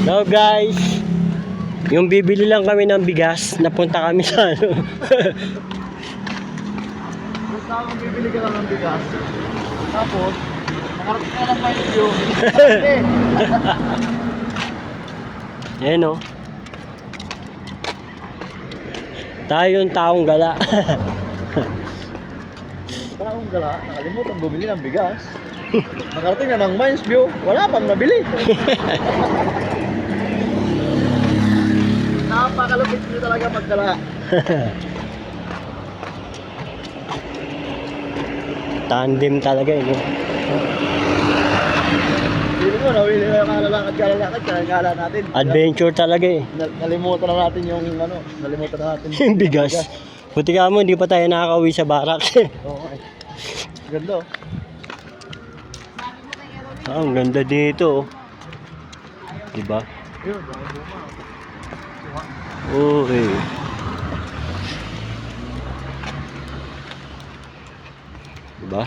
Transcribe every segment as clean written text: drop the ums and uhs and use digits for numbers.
So guys, yung bibili lang kami ng bigas, napunta kami sa ano. Basta kung bibili ka lang ng bigas, tapos makarating ka lang kayo yun. Ayan o. Tayo yung taong gala. Taong gala, nakalimutan bumili ng bigas. Nakarating na ng Mines View, wala pang nabili. Napakalupit nyo talaga magdala. Tandem talaga eh. Hindi mo, nawili na yung kalalakad natin. Adventure talaga eh. Nalimutan na natin yung ano, nalimutan na natin Yung bigas. Buti ka mo, hindi pa tayo nakakauwi sa barak. Oo, eh. Ganda oh. Ah, ang ganda dito oh. Diba? Yun, dami buma. Okay. Diba?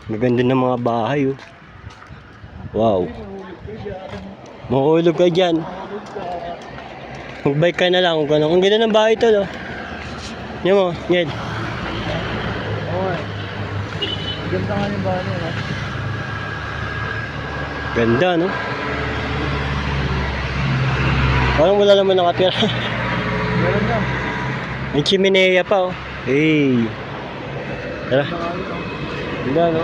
Maganda ng mga bahay oh. Wow. Mahulog ka dyan. Mag-bike ka na lang kung gano'n. Ang ganda ng bahay ito no. Yan mo, yan. Oo eh. Ganda nga yung bahay nila. Ganda no. Parang wala naman nakatira. Meron na. May chimenea pa oh. Hey. Tara. Ganda no.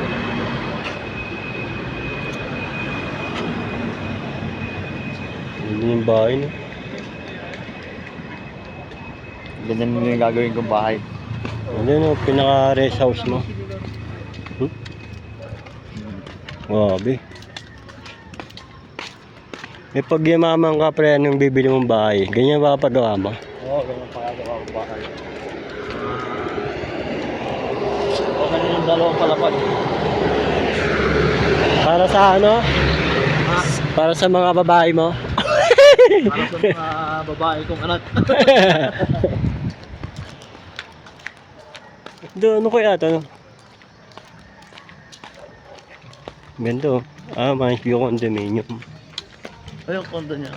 Ganda yung bahay no. Ganda nyo yung gagawin kong bahay. Ganda no, pinaka-rest house mo. Grabe. May pagyamaman ka pre, anong bibili mong bahay? Ganyan ba pagawa mo? Oo, ganyan pagagawa kong bahay. O ganyan yung dalawang palapag. Para sa ano? Para sa mga babae mo? Para sa mga babae kong anak. Doon, ano kaya ito? Ganda oh. Ah, Mines View condominium. Ayun, kondo niya.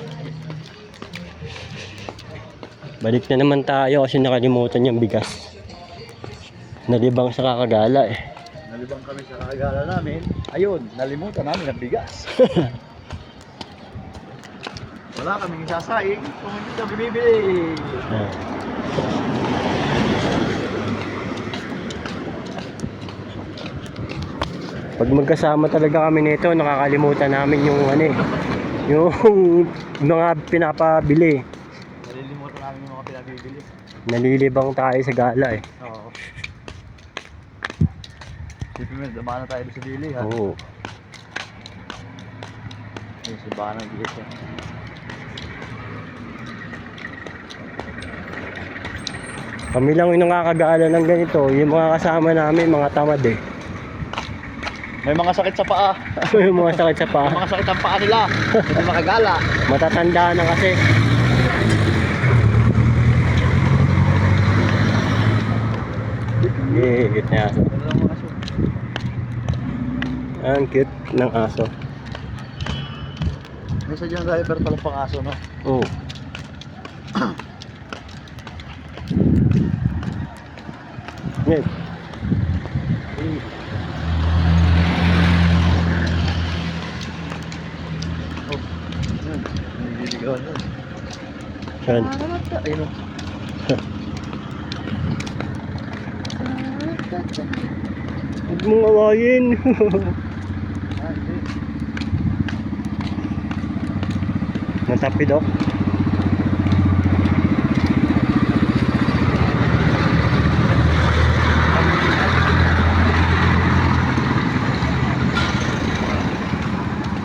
Balik na naman tayo kasi nakalimutan yung bigas. Nalibang sa kakagala eh. Nalibang kami sa kagala namin. Ayun, nalimutan namin ang bigas. Wala kaming sasaing kung hindi kami bibili. Ah. Pag magkasama talaga kami nito, nakakalimutan namin yung ano eh, yung mga pinapabili. Nalilimutan namin yung mga pinabibili. Nalilibang tayo sa gala eh. Oo. Sipin mo, dama na tayo sa dili ha. Oo. Yung subahan ng bigas yan. Kami lang yung nakakagala ng ganito, yung mga kasama namin, mga tamad eh. May mga sakit sa paa. Yung mga sakit sa May paa. mga sakit ang paa nila. Hindi makagala. Matatanda na kasi. Higit na aso. Ang cute ng aso. May sadyang driver pala pang aso, no? Oo. Net. Oh. Yun. Nililigawan yun. Saan? Ayun o. Huwag mong awayin. Ah, hindi. Natapid ako.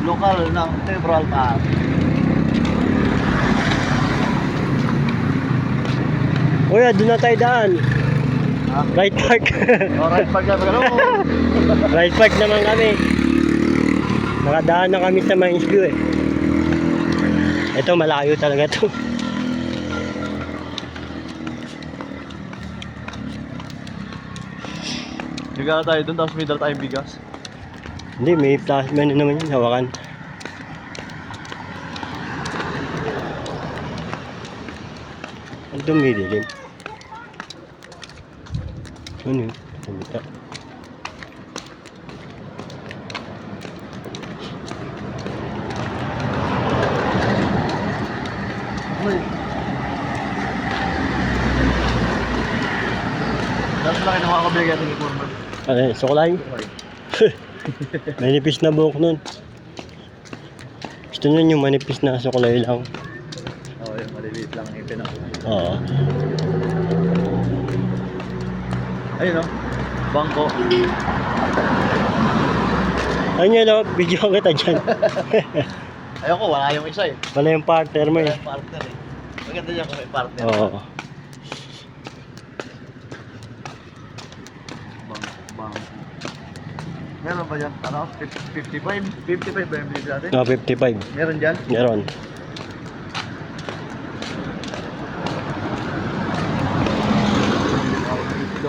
Lokal ng Temporal Park. Kuya, doon na tayo daan. Ha? Right park. Alright, pag gano'n. Right park naman kami. Nakadaan na kami sa Mines View eh. Ito, malayo talaga to. Nagala tayo dun, tapos may dala tayong bigas. Hindi, may plasma na naman yun, hawakan. Ang dumidilim. Ano yun? Kumita. Uy. Dapat lang kinuha ko bigay ating informer. Ano yun? Sukulay? Manipis na buhok nun. Gusto nun yung manipis na sukulay lang. Oo, yung maliliit lang yung ipin ako. Oo. Ayun o, bangko. Ayun yun, no? Video kita dyan. Ayoko, wala yung isa eh. Wala yung partner mo Wala eh. yung partner eh. Maganda niya kung may partner. Oo. Bangko. Meron ba dyan? Ano? 55? 55 ba yung bilhin natin? No, 55. Meron dyan? Meron.